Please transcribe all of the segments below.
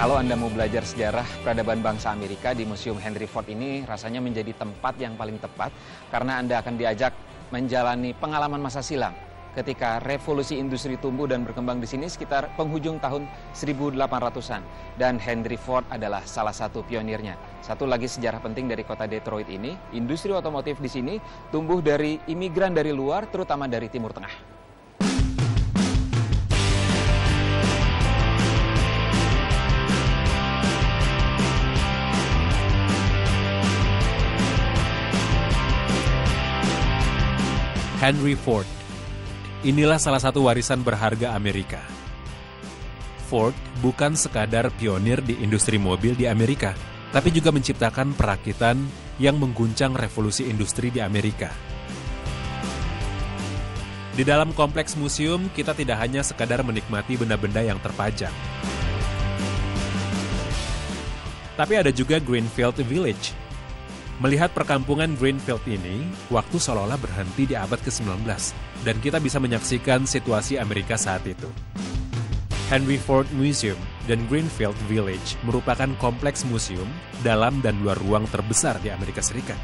Kalau Anda mau belajar sejarah peradaban bangsa Amerika di Museum Henry Ford ini rasanya menjadi tempat yang paling tepat karena Anda akan diajak menjalani pengalaman masa silam ketika revolusi industri tumbuh dan berkembang di sini sekitar penghujung tahun 1800-an. Dan Henry Ford adalah salah satu pionirnya. Satu lagi sejarah penting dari kota Detroit ini, industri otomotif di sini tumbuh dari imigran dari luar, terutama dari Timur Tengah. Henry Ford. Inilah salah satu warisan berharga Amerika. Ford bukan sekadar pionir di industri mobil di Amerika, tapi juga menciptakan perakitan yang mengguncang revolusi industri di Amerika. Di dalam kompleks museum, kita tidak hanya sekadar menikmati benda-benda yang terpajang. Tapi ada juga Greenfield Village. Melihat perkampungan Greenfield ini, waktu seolah-olah berhenti di abad ke-19, dan kita bisa menyaksikan situasi Amerika saat itu. Henry Ford Museum dan Greenfield Village merupakan kompleks museum dalam dan luar ruang terbesar di Amerika Serikat.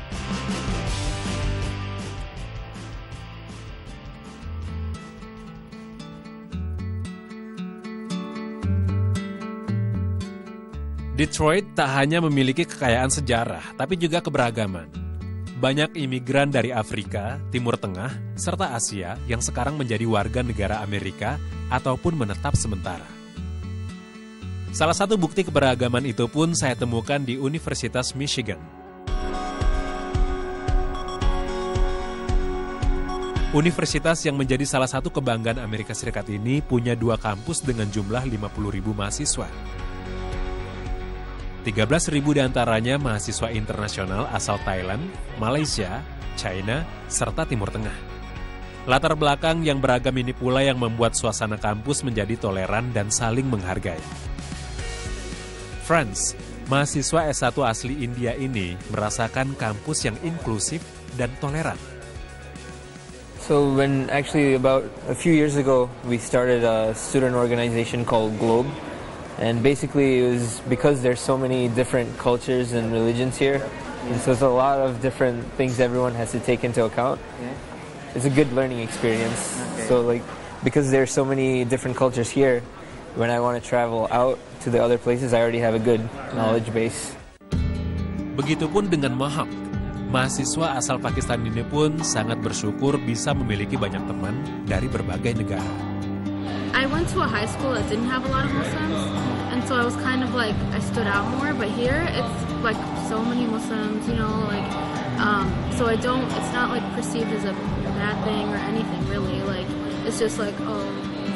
Detroit tak hanya memiliki kekayaan sejarah, tapi juga keberagaman. Banyak imigran dari Afrika, Timur Tengah, serta Asia yang sekarang menjadi warga negara Amerika ataupun menetap sementara. Salah satu bukti keberagaman itu pun saya temukan di Universitas Michigan. Universitas yang menjadi salah satu kebanggaan Amerika Serikat ini punya 2 kampus dengan jumlah 50.000 mahasiswa. 13.000 diantaranya mahasiswa internasional asal Thailand, Malaysia, China, serta Timur Tengah. Latar belakang yang beragam ini pula yang membuat suasana kampus menjadi toleran dan saling menghargai. Franz, mahasiswa S1 asli India ini merasakan kampus yang inklusif dan toleran. So when actually about a few years ago, we started a student organization called Globe. And basically it was because there's so many different cultures and religions here. And so it's a lot of different things everyone has to take into account. It's a good learning experience. So like, because there's so many different cultures here, when I want to travel out to the other places, I already have a good knowledge base. Begitupun dengan Mahak. Mahasiswa asal Pakistan ini pun sangat bersyukur bisa memiliki banyak teman dari berbagai negara. I went to a high school that didn't have a lot of Muslims, and so I was kind of like, I stood out more, but here it's like so many Muslims, you know, like, so it's not like perceived as a bad thing or anything really, like, it's just like, oh,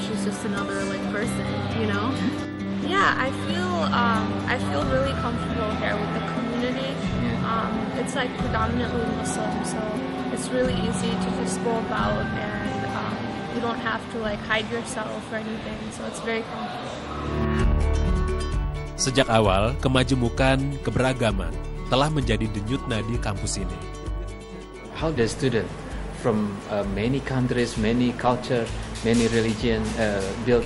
she's just another like person, you know? Yeah, I feel really comfortable here with the community. It's like predominantly Muslim, so it's really easy to just go about and you don't have to like hide yourself or anything, so it's very comfortable. Sejak awal, kemajemukan, keberagaman telah menjadi denyut nadi kampus ini. How the student from many countries, many culture, many religion build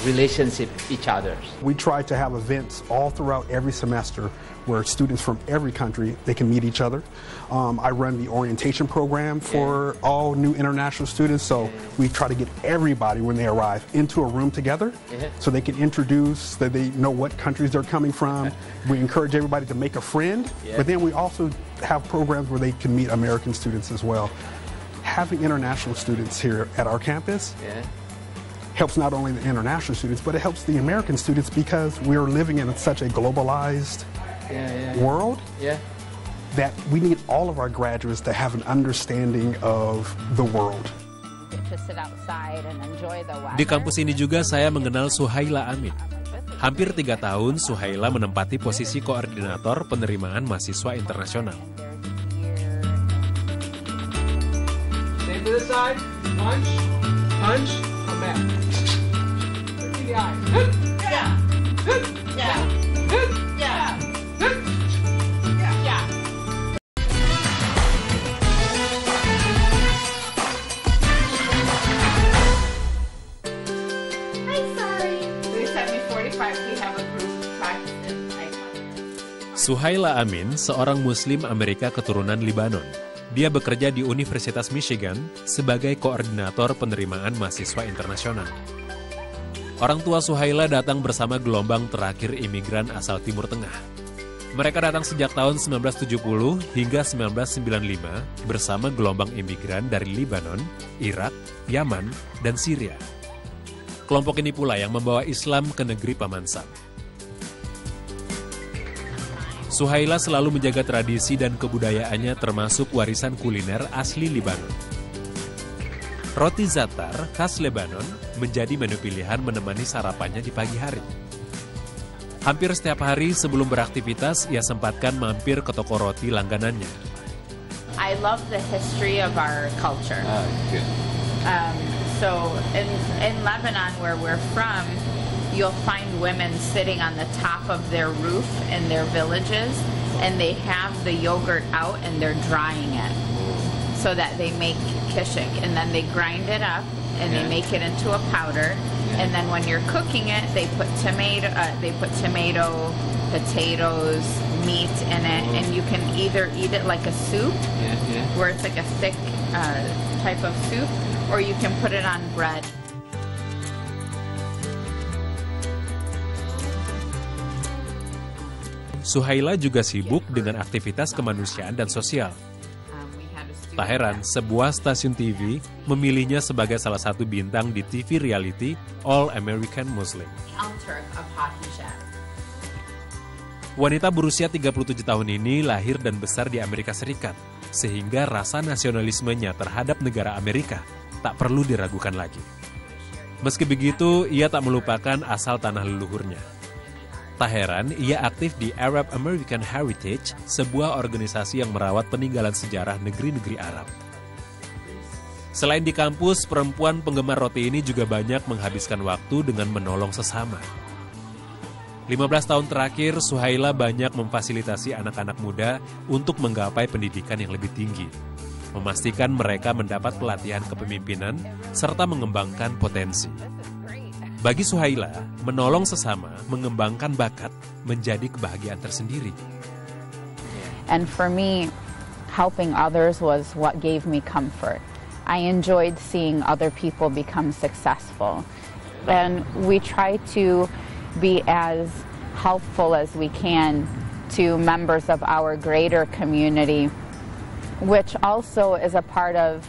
relationship each other. We try to have events all throughout every semester where students from every country, they can meet each other. I run the orientation program for all new international students, so we try to get everybody when they arrive into a room together so they can introduce, that they know what countries they're coming from. We encourage everybody to make a friend, but then we also have programs where they can meet American students as well. Having international students here at our campus helps not only the international students, but it helps the American students because we are living in such a globalized world that we need all of our graduates to have an understanding of the world. Di kampus ini juga saya mengenal Suhaila Amin. Hampir 3 tahun Suhaila menempati posisi koordinator penerimaan mahasiswa internasional. Stay to the side, punch, punch, come back. Look in the eyes. Yeah. Yeah. Yeah. Yeah. Hi, sorry. They sent me 45. We have approved 5 Suhaila Amin, seorang Muslim Amerika keturunan Libanon. Dia bekerja di Universitas Michigan sebagai koordinator penerimaan mahasiswa internasional. Orang tua Suhaila datang bersama gelombang terakhir imigran asal Timur Tengah. Mereka datang sejak tahun 1970 hingga 1995 bersama gelombang imigran dari Libanon, Irak, Yaman, dan Syria. Kelompok ini pula yang membawa Islam ke negeri Paman Sam. Suhaila selalu menjaga tradisi dan kebudayaannya termasuk warisan kuliner asli Libanon. Roti zatar khas Lebanon menjadi menu pilihan menemani sarapannya di pagi hari. Hampir setiap hari sebelum beraktivitas, ia sempatkan mampir ke toko roti langganannya. I love the history of our culture. So in Lebanon, where we're from, you'll find women sitting on the top of their roof in their villages, and they have the yogurt out and they're drying it so that they make kishik, and then they grind it up and they make it into a powder, and then when you're cooking it, they put tomato, potatoes, meat in it, and you can either eat it like a soup, where it's like a thick type of soup, or you can put it on bread. Suhaila juga sibuk dengan aktivitas kemanusiaan dan sosial. Tak heran, sebuah stasiun TV memilihnya sebagai salah satu bintang di TV reality All American Muslim. Wanita berusia 37 tahun ini lahir dan besar di Amerika Serikat, sehingga rasa nasionalismenya terhadap negara Amerika tak perlu diragukan lagi. Meski begitu, ia tak melupakan asal tanah leluhurnya. Tak heran, ia aktif di Arab American Heritage, sebuah organisasi yang merawat peninggalan sejarah negeri-negeri Arab. Selain di kampus, perempuan penggemar roti ini juga banyak menghabiskan waktu dengan menolong sesama. 15 tahun terakhir, Suhaila banyak memfasilitasi anak-anak muda untuk menggapai pendidikan yang lebih tinggi, memastikan mereka mendapat pelatihan kepemimpinan, serta mengembangkan potensi. Bagi Suhaila, menolong sesama, mengembangkan bakat, menjadi kebahagiaan tersendiri. And for me, helping others was what gave me comfort. I enjoyed seeing other people become successful. And we try to be as helpful as we can to members of our greater community, which also is a part of,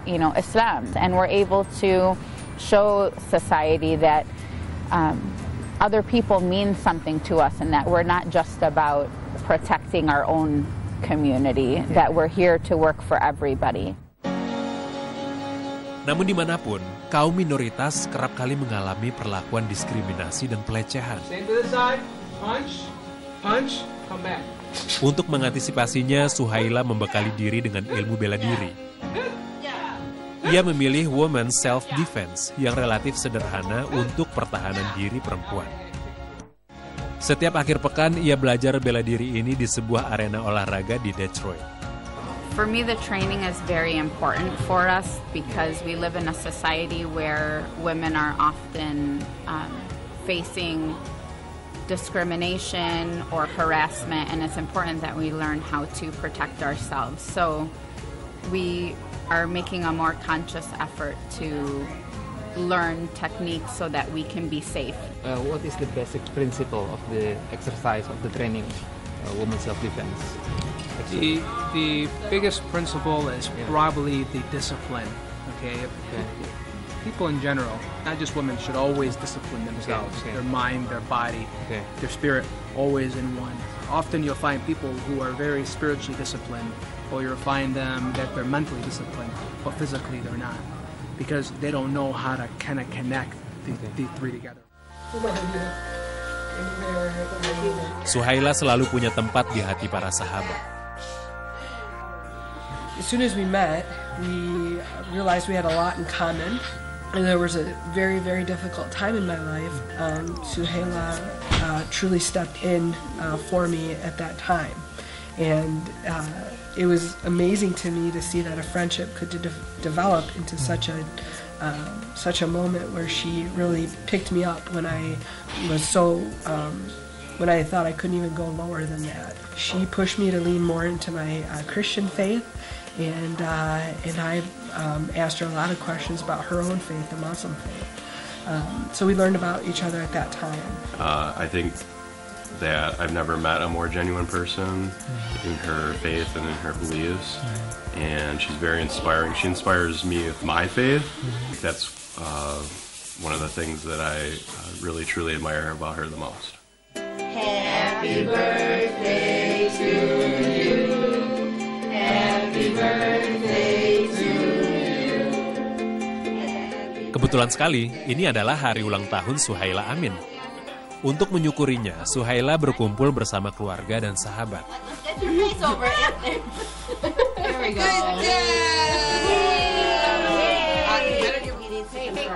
Islam. And we're able to show society that other people mean something to us and that we're not just about protecting our own community, that we're here to work for everybody. Namun dimanapun, kaum minoritas kerap kali mengalami perlakuan diskriminasi dan pelecehan. Stand to the side, punch, punch, come back. Untuk mengantisipasinya, Suhaila membekali diri dengan ilmu bela diri. Ia memilih Women's Self-Defense yang relatif sederhana untuk pertahanan diri perempuan. Setiap akhir pekan, ia belajar bela diri ini di sebuah arena olahraga di Detroit. For me, the training is very important for us because we live in a society where women are often facing discrimination or harassment, and it's important that we learn how to protect ourselves. So we are making a more conscious effort to learn techniques so that we can be safe. What is the basic principle of the exercise of the training, women's self-defense? The biggest principle is probably the discipline. Okay? People in general, not just women, should always discipline themselves. Their mind, their body, their spirit, always in one. Often you'll find people who are very spiritually disciplined, or you'll find them that they're mentally disciplined, but physically they're not, because they don't know how to kind of connect the three together. Suhaila selalu punya tempat di hati para sahabat. As soon as we met, we realized we had a lot in common. And there was a very, very difficult time in my life. Suhaila truly stepped in for me at that time. And it was amazing to me to see that a friendship could develop into such a moment where she really picked me up when I was so when I thought I couldn't even go lower than that. She pushed me to lean more into my Christian faith, and I asked her a lot of questions about her own faith, the Muslim faith. So we learned about each other at that time. I think that I've never met a more genuine person in her faith and in her beliefs, and she's very inspiring. She inspires me with my faith. That's one of the things that I really truly admire about her the most. Happy birthday to you. Happy birthday to you. Kebetulan sekali, ini adalah hari ulang tahun Suhaila Amin. Untuk menyukurinya, Suhaila berkumpul bersama keluarga dan sahabat.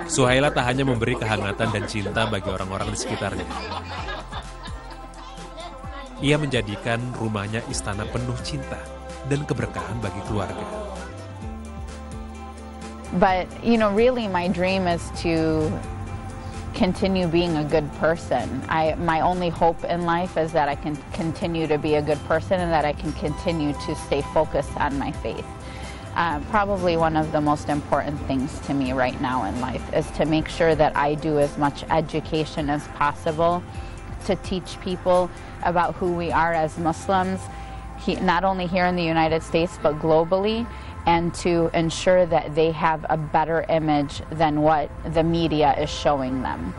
Suhaila tak hanya memberi kehangatan dan cinta bagi orang-orang di sekitarnya. Ia menjadikan rumahnya istana penuh cinta dan keberkahan bagi keluarga. But, really my dream is to continue being a good person. My only hope in life is that I can continue to be a good person and that I can continue to stay focused on my faith. Probably one of the most important things to me right now in life is to make sure that I do as much education as possible to teach people about who we are as Muslims, not only here in the United States but globally, and to ensure that they have a better image than what the media is showing them.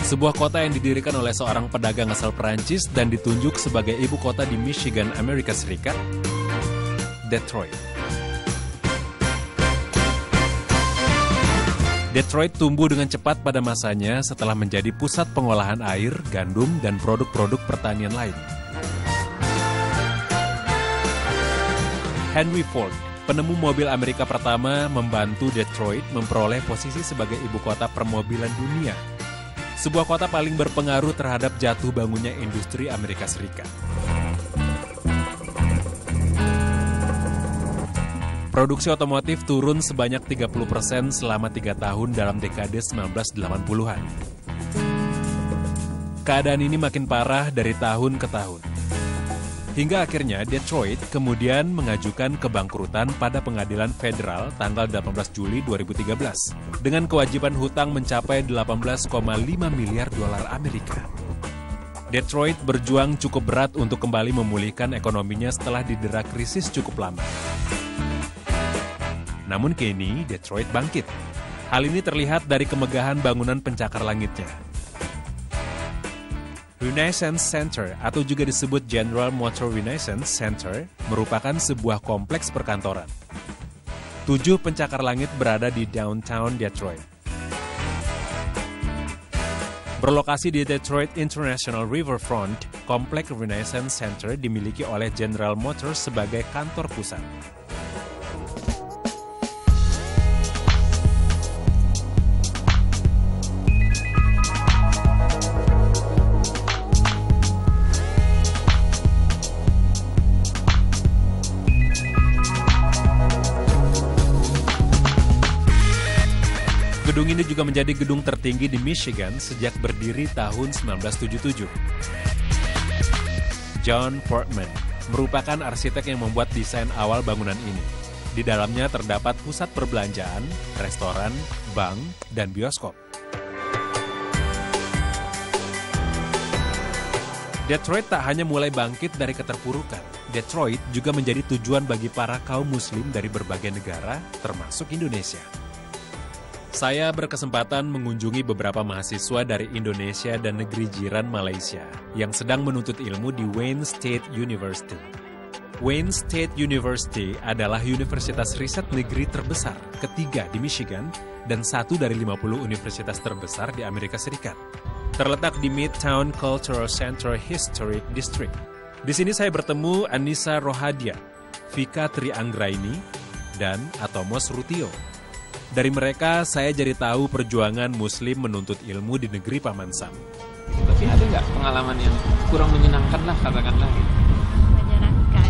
Sebuah kota yang didirikan oleh seorang pedagang asal Perancis dan ditunjuk sebagai ibu kota di Michigan, Amerika Serikat, Detroit. Detroit tumbuh dengan cepat pada masanya setelah menjadi pusat pengolahan air, gandum, dan produk-produk pertanian lain. Henry Ford, penemu mobil Amerika pertama, membantu Detroit memperoleh posisi sebagai ibu kota permobilan dunia. Sebuah kota paling berpengaruh terhadap jatuh bangunnya industri Amerika Serikat. Produksi otomotif turun sebanyak 30% selama 3 tahun dalam dekade 1980-an. Keadaan ini makin parah dari tahun ke tahun. Hingga akhirnya Detroit kemudian mengajukan kebangkrutan pada pengadilan federal tanggal 18 Juli 2013 dengan kewajiban hutang mencapai 18,5 miliar dolar Amerika. Detroit berjuang cukup berat untuk kembali memulihkan ekonominya setelah didera krisis cukup lama. Namun kini Detroit bangkit. Hal ini terlihat dari kemegahan bangunan pencakar langitnya. Renaissance Center atau juga disebut General Motor Renaissance Center merupakan sebuah kompleks perkantoran. 7 pencakar langit berada di downtown Detroit. Berlokasi di Detroit International Riverfront, kompleks Renaissance Center dimiliki oleh General Motors sebagai kantor pusat. Gedung ini juga menjadi gedung tertinggi di Michigan sejak berdiri tahun 1977. John Portman merupakan arsitek yang membuat desain awal bangunan ini. Di dalamnya terdapat pusat perbelanjaan, restoran, bank, dan bioskop. Detroit tak hanya mulai bangkit dari keterpurukan. Detroit juga menjadi tujuan bagi para kaum muslim dari berbagai negara, termasuk Indonesia. Saya berkesempatan mengunjungi beberapa mahasiswa dari Indonesia dan negeri jiran Malaysia yang sedang menuntut ilmu di Wayne State University. Wayne State University adalah universitas riset negeri terbesar, ketiga di Michigan, dan satu dari 50 universitas terbesar di Amerika Serikat. Terletak di Midtown Cultural Center Historic District. Di sini saya bertemu Anissa Rohadia, Vika Trianggraini, dan Atomos Rutio. Dari mereka, saya jadi tahu perjuangan Muslim menuntut ilmu di negeri Paman Sam. Tapi ada nggak pengalaman yang kurang menyenangkan lah, katakanlah? Menyenangkan.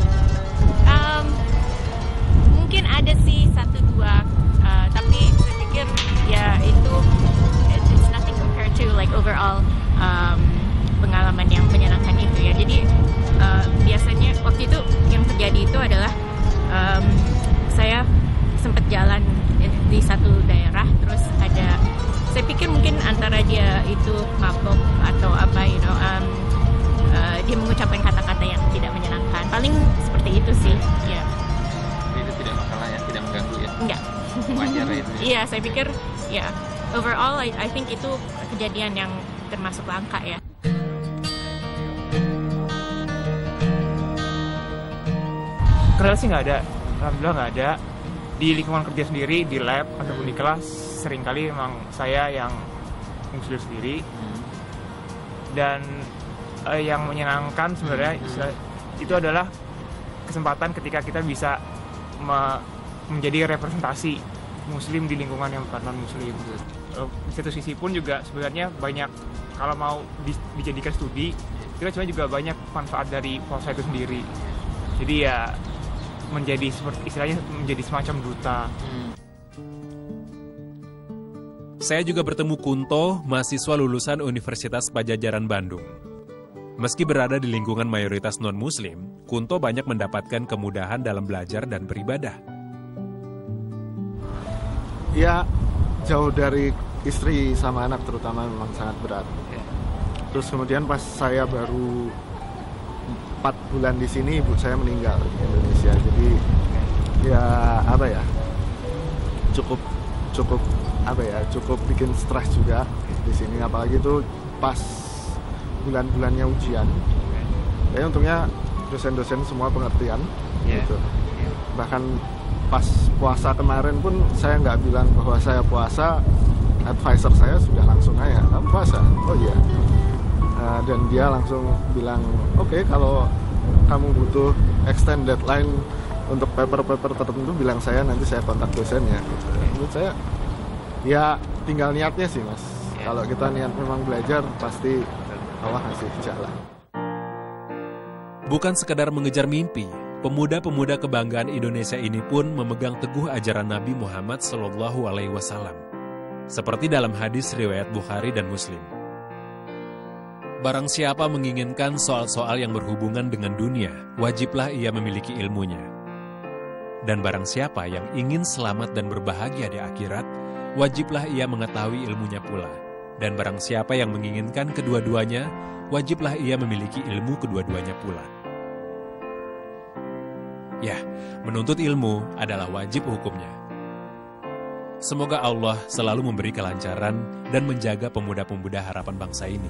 Mungkin ada sih 1-2, tapi saya pikir ya itu it's nothing compared to like overall pengalaman yang menyenangkan itu ya. Jadi biasanya waktu itu yang terjadi itu adalah saya sempat jalan di satu daerah, terus ada, saya pikir mungkin antara dia itu mabok atau apa, dia mengucapkan kata-kata yang tidak menyenangkan. Paling seperti itu sih, ya. Itu tidak masalah ya, tidak mengganggu ya? Enggak. Wajar ya itu. Iya, saya pikir ya overall I think itu kejadian yang termasuk langka ya. Kendala sih nggak ada, alhamdulillah nggak ada. Di lingkungan kerja sendiri, di lab ataupun di kelas, seringkali memang saya yang Muslim sendiri. Dan yang menyenangkan sebenarnya itu adalah kesempatan ketika kita bisa menjadi representasi Muslim di lingkungan yang bukan non-Muslim. Di satu sisi pun juga sebenarnya banyak, kalau mau dijadikan studi, kita juga banyak manfaat dari puasa itu sendiri. Jadi ya menjadi seperti istilahnya menjadi semacam duta. Saya juga bertemu Kunto, mahasiswa lulusan Universitas Padjadjaran Bandung. Meski berada di lingkungan mayoritas non-Muslim, Kunto banyak mendapatkan kemudahan dalam belajar dan beribadah. Ya, jauh dari istri sama anak terutama memang sangat berat. Terus kemudian pas saya baru 4 bulan di sini, ibu saya meninggal di Indonesia. Jadi ya cukup bikin stres juga di sini, apalagi itu pas bulan-bulannya ujian. Ya untungnya dosen-dosen semua pengertian gitu. Bahkan pas puasa kemarin pun saya nggak bilang bahwa saya puasa, advisor saya sudah langsung nanya, kamu puasa? Oh iya. Dan dia langsung bilang, oke, kalau kamu butuh extend deadline untuk paper-paper tertentu, bilang saya, nanti saya kontak dosennya. Gitu. Menurut saya, ya tinggal niatnya sih mas. Kalau kita niat memang belajar, pasti Allah ngasih jalan. Bukan sekedar mengejar mimpi, pemuda-pemuda kebanggaan Indonesia ini pun memegang teguh ajaran Nabi Muhammad SAW. Seperti dalam hadis riwayat Bukhari dan Muslim. Barang siapa menginginkan soal-soal yang berhubungan dengan dunia, wajiblah ia memiliki ilmunya. Dan barang siapa yang ingin selamat dan berbahagia di akhirat, wajiblah ia mengetahui ilmunya pula. Dan barang siapa yang menginginkan kedua-duanya, wajiblah ia memiliki ilmu kedua-duanya pula. Ya, menuntut ilmu adalah wajib hukumnya. Semoga Allah selalu memberi kelancaran dan menjaga pemuda-pemuda harapan bangsa ini.